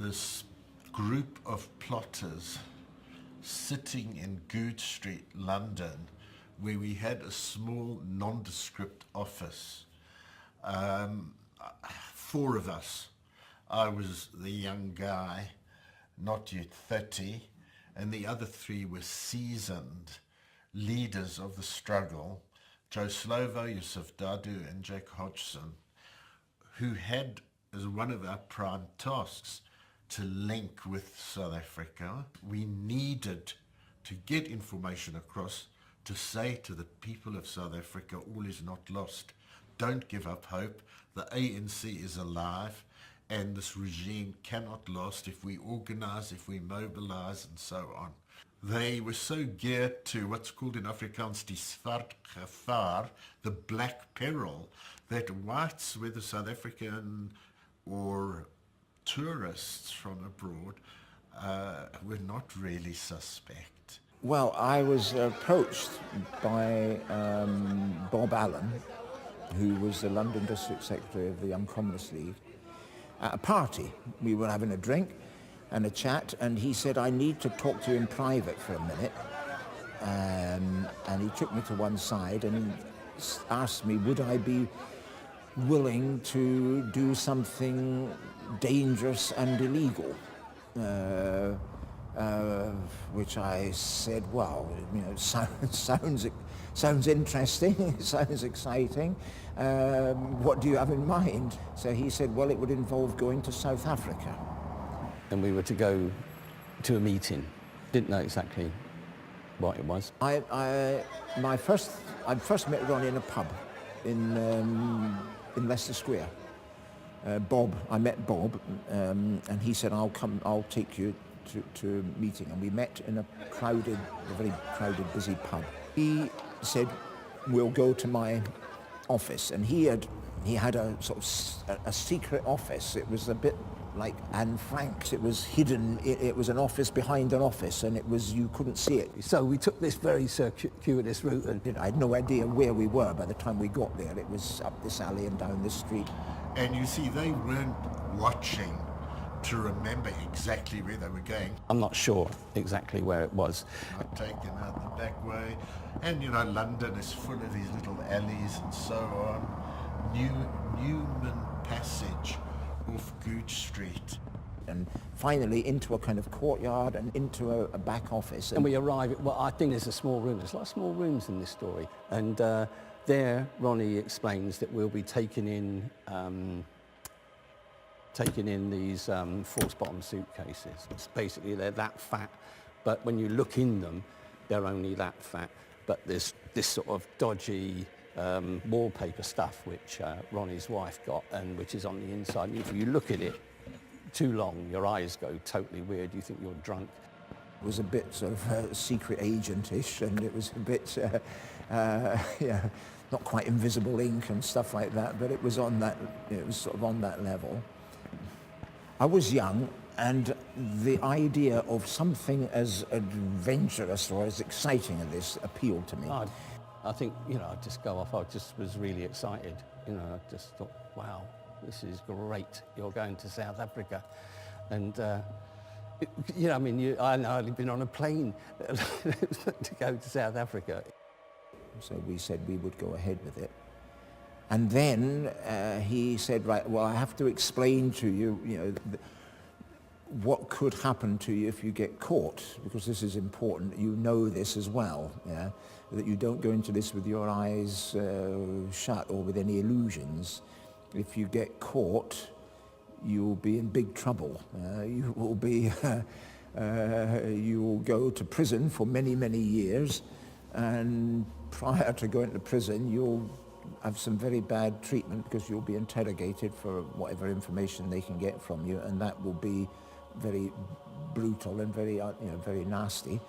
this group of plotters sitting in Good Street, London, where we had a small nondescript office. 4 of us. I was the young guy, not yet 30, and the other 3 were seasoned leaders of the struggle, Joe Slovo, Yusuf Dadu, and Jack Hodgson, who had as one of our prime tasks to link with South Africa. We needed to get information across to say to the people of South Africa, all is not lost. Don't give up hope. The ANC is alive, and this regime cannot last if we organize, if we mobilize, and so on. They were so geared to what's called in Afrikaans die swart gevaar, the black peril, that whites, whether South African or tourists from abroad, were not really suspect. Well, I was approached by Bob Allen, who was the London District Secretary of the Young Communist League, at a party. We were having a drink and a chat, and he said, I need to talk to you in private for a minute. And he took me to one side and asked me, would I be willing to do something dangerous and illegal? Which I said, well, you know, sounds interesting, it sounds exciting. What do you have in mind? So he said, well, it would involve going to South Africa. And we were to go to a meeting. Didn't know exactly what it was. I first met Ronnie in a pub in Leicester Square. I met Bob, and he said, I'll take you to a meeting. And we met in a very crowded, busy pub. He said, we'll go to my office. And he had a sort of a secret office. It was a bit like Anne Frank's. It was hidden. It was an office behind an office, and you couldn't see it. So we took this very circuitous route, and I had no idea where we were by the time we got there. It was up this alley and down this street. And you see, they weren't watching to remember exactly where they were going. I'm not sure exactly where it was. I'd taken out the back way, and you know, London is full of these little alleys and so on. Newman Passage off Gooch Street. And finally into a kind of courtyard and into a back office. And we arrive at, well, I think there's a small room. There's a lot of small rooms in this story. And there, Ronnie explains that we'll be taking in these false bottom suitcases. It's basically, they're that fat, but when you look in them, they're only that fat. But there's this sort of dodgy wallpaper stuff which Ronnie's wife got, and which is on the inside. And if you look at it too long, your eyes go totally weird. You think you're drunk. It was a bit sort of secret agent-ish, and it was a bit, not quite invisible ink and stuff like that, but it was on that, it was sort of on that level. I was young, and the idea of something as adventurous or as exciting as this appealed to me. I think, you know, I'd just go off. I just was really excited. You know, I just thought, wow, this is great. You're going to South Africa. And, you know, I mean, I know I'd been on a plane to go to South Africa. So we said we would go ahead with it. And then he said, right, well, I have to explain to you, you know, what could happen to you if you get caught, because this is important. You know this as well, yeah? That you don't go into this with your eyes shut or with any illusions. If you get caught, you'll be in big trouble. You will be, you will go to prison for many, many years, and prior to going to prison, you'll have some very bad treatment because you'll be interrogated for whatever information they can get from you, and that will be very brutal and very, very nasty.